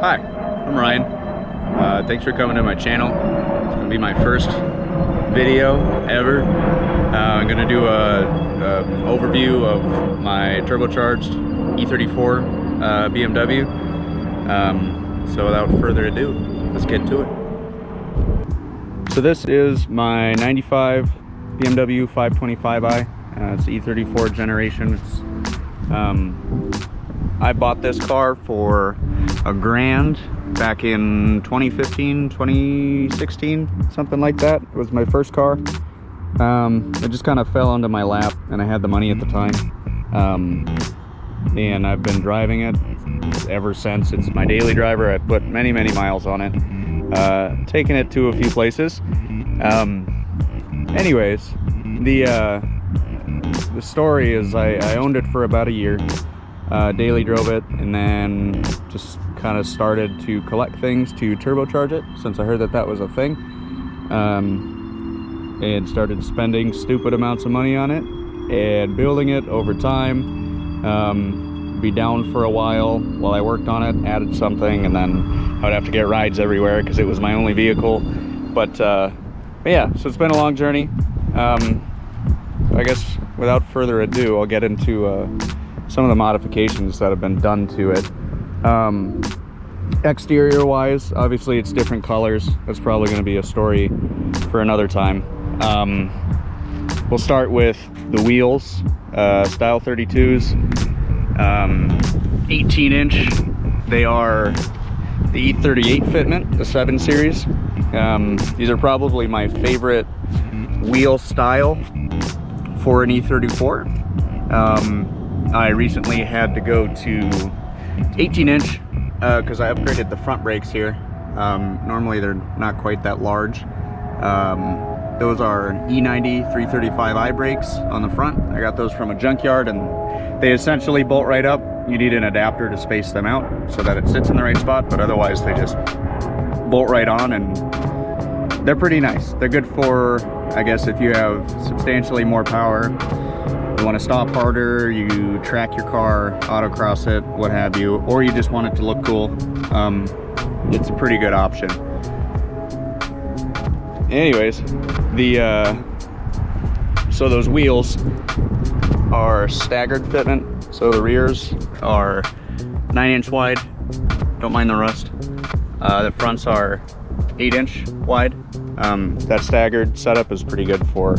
Hi, I'm Ryan. Thanks for coming to my channel. It's gonna be my first video ever. I'm gonna do a overview of my turbocharged E34 BMW. So without further ado, let's get to it. So this is my 95 BMW 525i. It's the E34 generation. I bought this car for $1,000 back in 2015, 2016, something like that. It was my first car. It just kind of fell into my lap and I had the money at the time. And I've been driving it ever since. It's my daily driver. I put many miles on it. Taken it to a few places. Anyways, the story is I owned it for about a year. Daily drove it, and then just kind of started to collect things to turbocharge it since I heard that that was a thing, and started spending stupid amounts of money on it and building it over time. Be down for a while I worked on it, added something, and then I would have to get rides everywhere because it was my only vehicle. But yeah, so it's been a long journey. I guess without further ado, I'll get into some of the modifications that have been done to it. Exterior wise, obviously it's different colors. That's probably going to be a story for another time. We'll start with the wheels, style 32s, 18-inch. They are the E38 fitment, the 7 series. These are probably my favorite wheel style for an E34. I recently had to go to 18-inch because I upgraded the front brakes here. Normally they're not quite that large. Those are E90 335i brakes on the front. I got those from a junkyard and they essentially bolt right up. You need an adapter to space them out so that it sits in the right spot, but otherwise they just bolt right on, and they're pretty nice. They're good for, I guess, if you have substantially more power, you want to stop harder, you track your car, autocross it, what have you, or you just want it to look cool. It's a pretty good option. Anyways, so those wheels are staggered fitment. So the rears are 9-inch wide. Don't mind the rust. The fronts are 8-inch wide. That staggered setup is pretty good for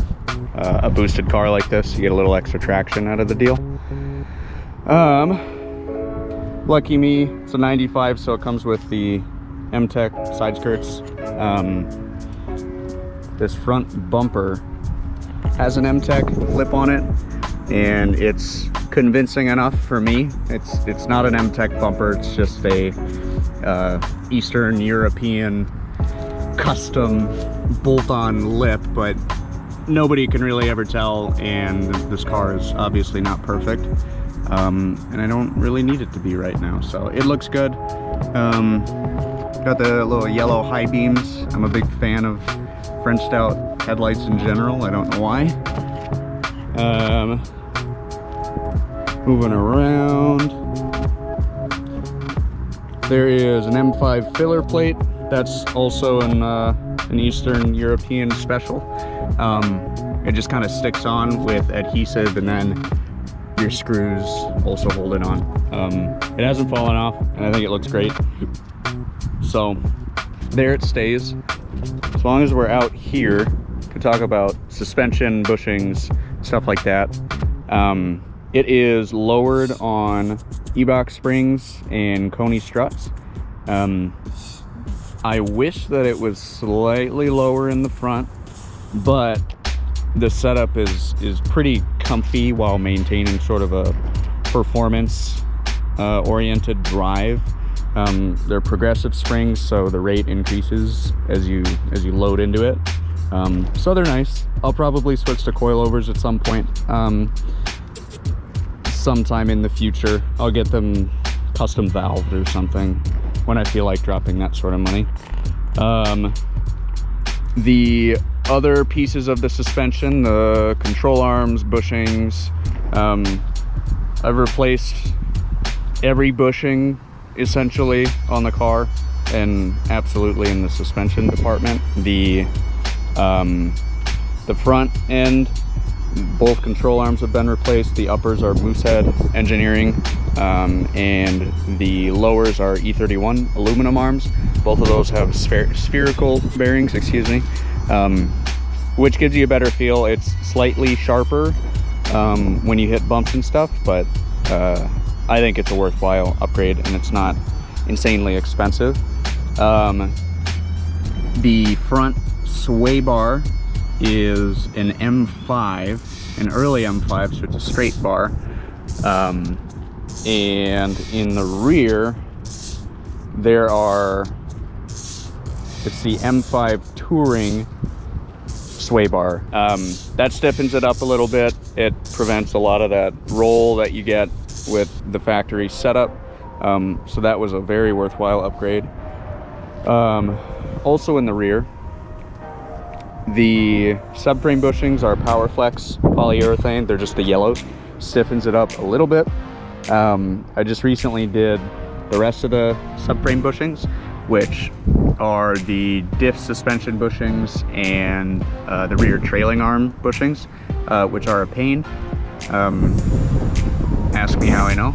a boosted car like this. You get a little extra traction out of the deal. Lucky me, it's a 95, so it comes with the M-Tech side skirts. This front bumper has an M-Tech lip on it, and it's convincing enough for me. It's not an M-Tech bumper, it's just a Eastern European custom bolt-on lip, but nobody can really ever tell, and this car is obviously not perfect, and I don't really need it to be right now, so it looks good. Got the little yellow high beams. I'm a big fan of Frenched out headlights in general. I don't know why. Moving around, there is an M5 filler plate. That's also an Eastern European special. It just kind of sticks on with adhesive, and then your screws also hold it on. It hasn't fallen off, and I think it looks great. So there it stays. As long as we're out here to talk about suspension, bushings, stuff like that. It is lowered on E-box springs and Coney struts. I wish that it was slightly lower in the front, but the setup is pretty comfy while maintaining sort of a performance oriented drive. They're progressive springs, so the rate increases as you load into it. So they're nice. I'll probably switch to coilovers at some point. Sometime in the future. I'll get them custom valved or something when I feel like dropping that sort of money. The other pieces of the suspension, the control arms, bushings, I've replaced every bushing essentially on the car, and absolutely in the suspension department. The front end, both control arms have been replaced. The uppers are Moosehead Engineering, and the lowers are E31 aluminum arms. Both of those have spherical bearings, excuse me, which gives you a better feel. It's slightly sharper when you hit bumps and stuff, but I think it's a worthwhile upgrade, and it's not insanely expensive. The front sway bar is an M5, an early M5, so it's a straight bar. And in the rear, it's the M5 Touring sway bar. That stiffens it up a little bit. It prevents a lot of that roll that you get with the factory setup. So that was a very worthwhile upgrade. Also in the rear, the subframe bushings are PowerFlex polyurethane. They're just the yellows. Stiffens it up a little bit. I just recently did the rest of the subframe bushings, which are the diff suspension bushings and the rear trailing arm bushings, which are a pain. Ask me how I know.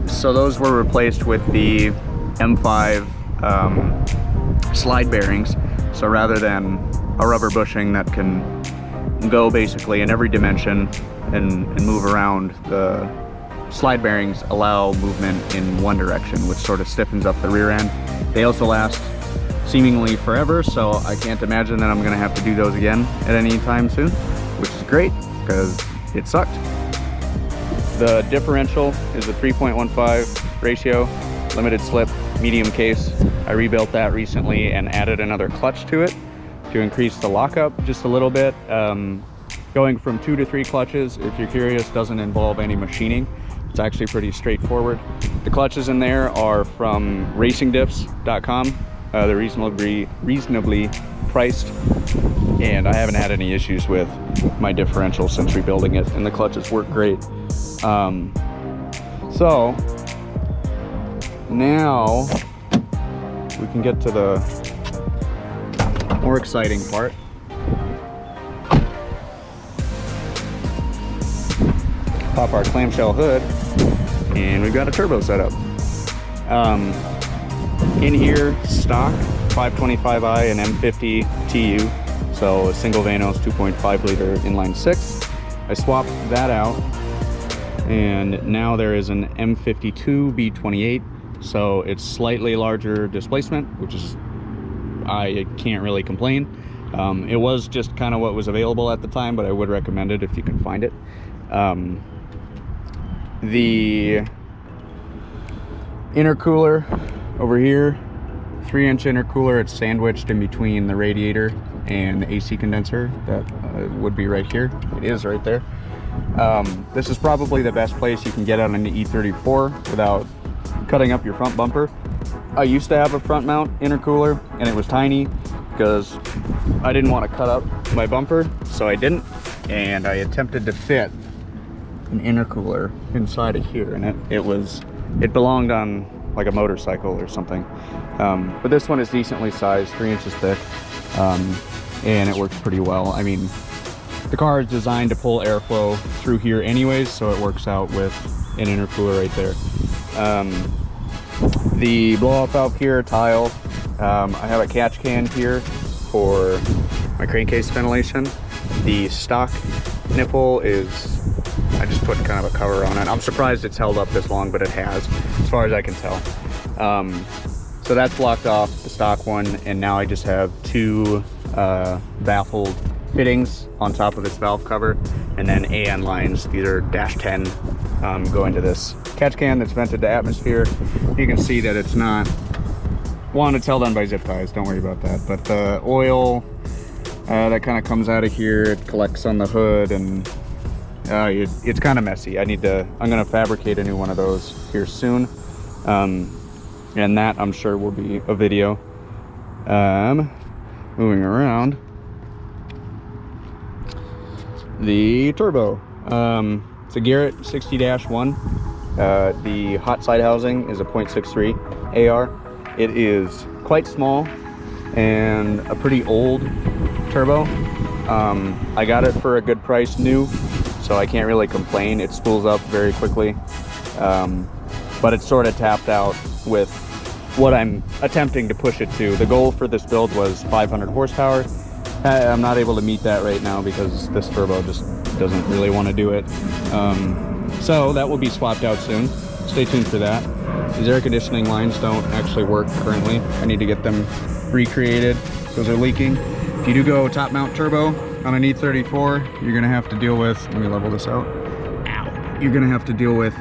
So those were replaced with the M5 slide bearings. So rather than a rubber bushing that can go basically in every dimension and move around, the slide bearings allow movement in one direction, which sort of stiffens up the rear end. They also last seemingly forever, so I can't imagine that I'm gonna have to do those again at any time soon, which is great because it sucked. The differential is a 3.15 ratio, limited slip, medium case. I rebuilt that recently and added another clutch to it to increase the lockup just a little bit. Going from 2 to 3 clutches, if you're curious, doesn't involve any machining. It's actually pretty straightforward. The clutches in there are from racingdiffs.com. They're reasonably priced, and I haven't had any issues with my differential since rebuilding it, and the clutches work great. So now we can get to the more exciting part. Pop our clamshell hood, and we've got a turbo setup. In here, stock 525i and M50 TU, so a single Vanos 2.5 liter inline 6. I swapped that out, and now there is an M52 B28, so it's slightly larger displacement, which is, I can't really complain. It was just kind of what was available at the time, but I would recommend it if you can find it. The intercooler over here, 3-inch intercooler. It's sandwiched in between the radiator and the AC condenser that would be right here. It is right there. This is probably the best place you can get on an E34 without cutting up your front bumper. I used to have a front mount intercooler, and it was tiny because I didn't want to cut up my bumper, so I didn't. And I attempted to fit an intercooler inside of here, and it belonged on like a motorcycle or something. But this one is decently sized, 3 inches thick, and it works pretty well. I mean, the car is designed to pull airflow through here anyways, so it works out with an intercooler right there. The blow-off valve here, tile. I have a catch can here for my crankcase ventilation. The stock nipple is, I just put kind of a cover on it. I'm surprised it's held up this long, but it has, as far as I can tell. So that's blocked off, the stock one, and now I just have 2 baffled fittings on top of its valve cover, and then AN lines. These are -10 go into this catch can that's vented to atmosphere. You can see that it's not, one, it's held on by zip ties, don't worry about that, but the oil that kind of comes out of here, it collects on the hood, and it's kind of messy. I'm gonna fabricate a new one of those here soon, and that I'm sure will be a video. Moving around, the turbo, it's a Garrett 60-1. The hot side housing is a 0.63 AR. It is quite small and a pretty old turbo. I got it for a good price new, so I can't really complain. It spools up very quickly, but it's sort of tapped out with what I'm attempting to push it to. The goal for this build was 500 horsepower. I'm not able to meet that right now because this turbo just doesn't really want to do it. So that will be swapped out soon. Stay tuned for that. These air conditioning lines don't actually work currently. I need to get them recreated. Those are leaking. If you do go top mount turbo on an E34, you're gonna have to deal with, let me level this out. Ow. You're gonna have to deal with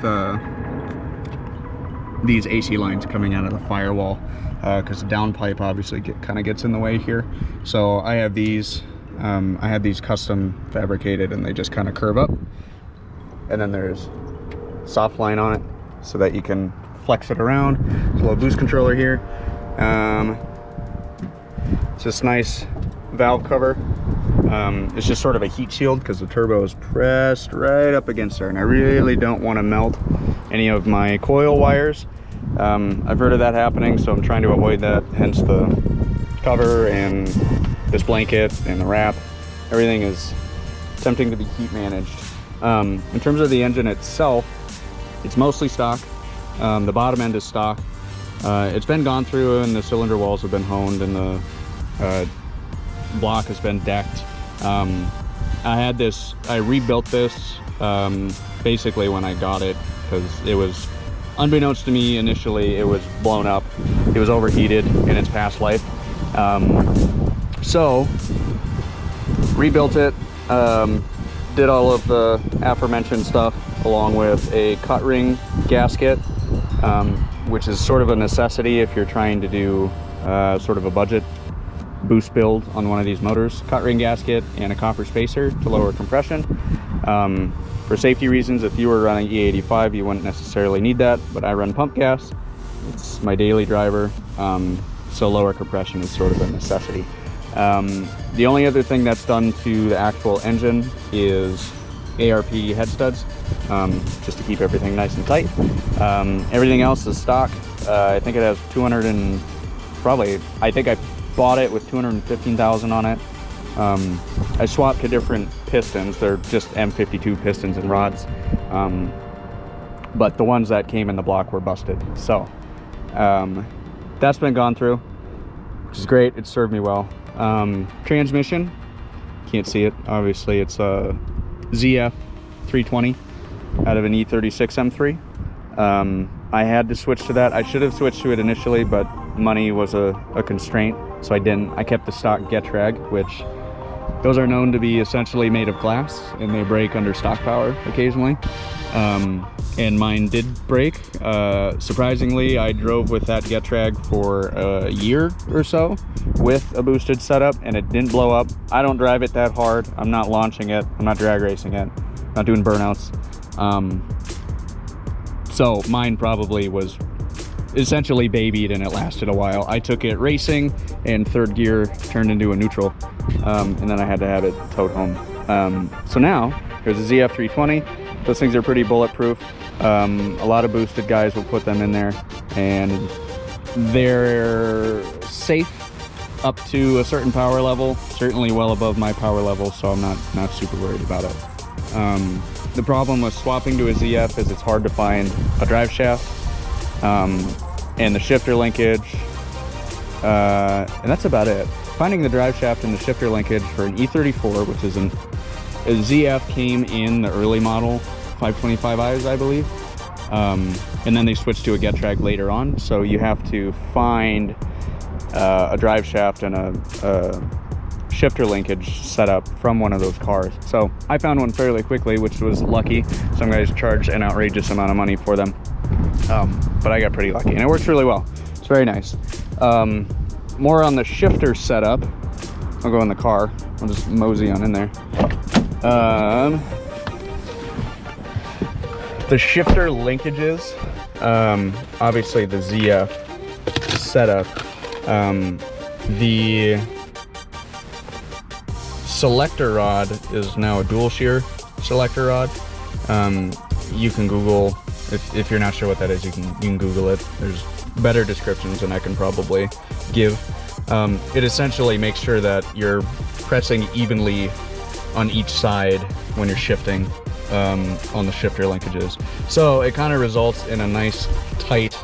these AC lines coming out of the firewall, because the downpipe obviously kind of gets in the way here. So I have these custom fabricated, and they just kind of curve up. And then there's soft line on it so that you can flex it around. There's a little boost controller here. It's this nice valve cover. It's just sort of a heat shield because the turbo is pressed right up against there, and I really don't want to melt any of my coil wires. I've heard of that happening, so I'm trying to avoid that, hence the cover and this blanket and the wrap. Everything is attempting to be heat managed. In terms of the engine itself, it's mostly stock. The bottom end is stock. It's been gone through and the cylinder walls have been honed and the block has been decked. I rebuilt this basically when I got it, because it was, unbeknownst to me initially, it was blown up. It was overheated in its past life. So rebuilt it, did all of the aforementioned stuff along with a cut ring gasket, which is sort of a necessity if you're trying to do sort of a budget boost build on one of these motors. Cut ring gasket and a copper spacer to lower compression. For safety reasons, if you were running E85, you wouldn't necessarily need that, but I run pump gas. It's my daily driver, so lower compression is sort of a necessity. The only other thing that's done to the actual engine is ARP head studs, just to keep everything nice and tight. Everything else is stock. I think it has 200 and probably, I think I bought it with 215,000 on it. I swapped to different pistons. They're just M52 pistons and rods, but the ones that came in the block were busted. So that's been gone through, which is great. It served me well. Transmission, can't see it, obviously. It's a ZF 320 out of an E36 M3. I had to switch to that. I should have switched to it initially, but money was a constraint, so I didn't. I kept the stock Getrag, which those are known to be essentially made of glass, and they break under stock power occasionally. And mine did break. Surprisingly, I drove with that Getrag for a year or so with a boosted setup, and it didn't blow up. I don't drive it that hard. I'm not launching it. I'm not drag racing it. I'm not doing burnouts. So mine probably was essentially babied, and it lasted a while. I took it racing, and third gear turned into a neutral, and then I had to have it towed home. So now here's a ZF 320. Those things are pretty bulletproof. A lot of boosted guys will put them in there, and they're safe up to a certain power level, certainly well above my power level, so I'm not super worried about it. The problem with swapping to a ZF is it's hard to find a drive shaft, and the shifter linkage, and that's about it. Finding the drive shaft and the shifter linkage for an E34, which is a ZF, came in the early model 525i's, I believe, and then they switched to a Getrag later on, so you have to find a drive shaft and a shifter linkage setup from one of those cars. So I found one fairly quickly, which was lucky. Some guys charge an outrageous amount of money for them, but I got pretty lucky, and it works really well. It's very nice. More on the shifter setup. I'll go in the car. I'll just mosey on in there. The shifter linkages, obviously the ZF setup, the selector rod is now a dual shear selector rod. You can Google If you're not sure what that is, you can Google it. There's better descriptions than I can probably give. It essentially makes sure that you're pressing evenly on each side when you're shifting on the shifter linkages. So it kind of results in a nice tight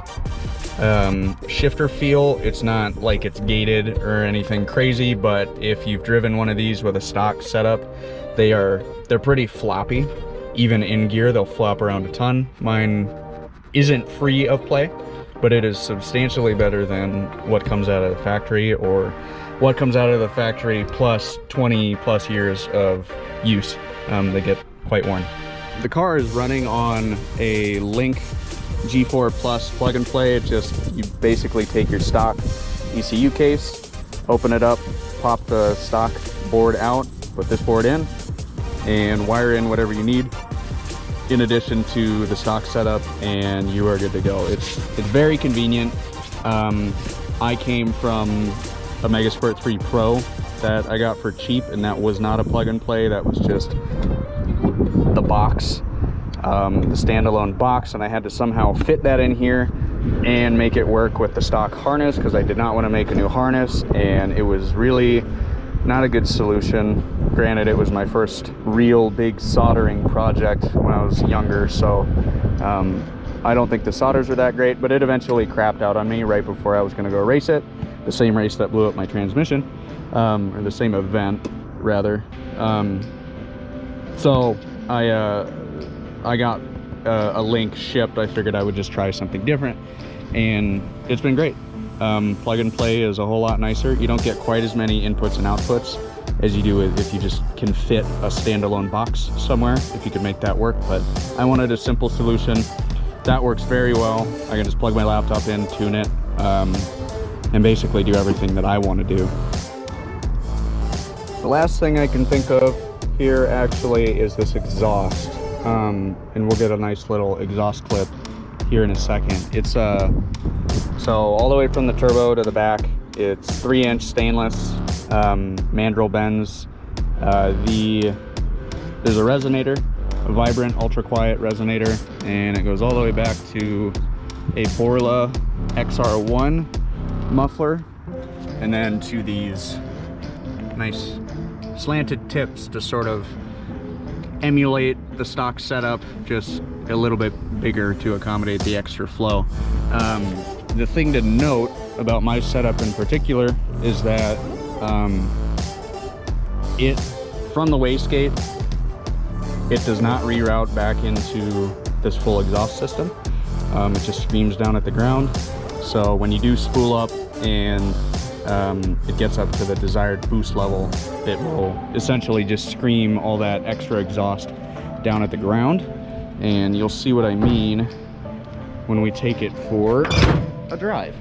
shifter feel. It's not like it's gated or anything crazy, but if you've driven one of these with a stock setup, they're pretty floppy. Even in gear, they'll flop around a ton. Mine isn't free of play, but it is substantially better than what comes out of the factory, or what comes out of the factory plus 20 plus years of use. They get quite worn. The car is running on a Link G4 Plus plug and play. It just, you basically take your stock ECU case, open it up, pop the stock board out, put this board in, and wire in whatever you need in addition to the stock setup, and you are good to go. It's very convenient. I came from a Megasport 3 Pro that I got for cheap, and that was not a plug and play. That was just the box, the standalone box, and I had to somehow fit that in here and make it work with the stock harness, because I did not want to make a new harness, and it was really not a good solution. Granted, it was my first real big soldering project when I was younger, so I don't think the solders were that great, but it eventually crapped out on me right before I was going to go race it. The same race that blew up my transmission, or the same event rather. So I got a Link shipped. I figured I would just try something different, and it's been great. Plug and play is a whole lot nicer. You don't get quite as many inputs and outputs as you do if you just can fit a standalone box somewhere, if you could make that work. But I wanted a simple solution that works very well. I can just plug my laptop in, tune it, and basically do everything that I want to do. The last thing I can think of here actually is this exhaust, and we'll get a nice little exhaust clip here in a second. It's so all the way from the turbo to the back, it's 3-inch stainless mandrel bends. There's a resonator, a vibrant ultra quiet resonator, and it goes all the way back to a Borla XR1 muffler, and then to these nice slanted tips to sort of emulate the stock setup, just a little bit bigger to accommodate the extra flow. The thing to note about my setup in particular is that from the wastegate, it does not reroute back into this full exhaust system. It just screams down at the ground. So when you do spool up and it gets up to the desired boost level, it will essentially just scream all that extra exhaust down at the ground. And you'll see what I mean when we take it for a drive.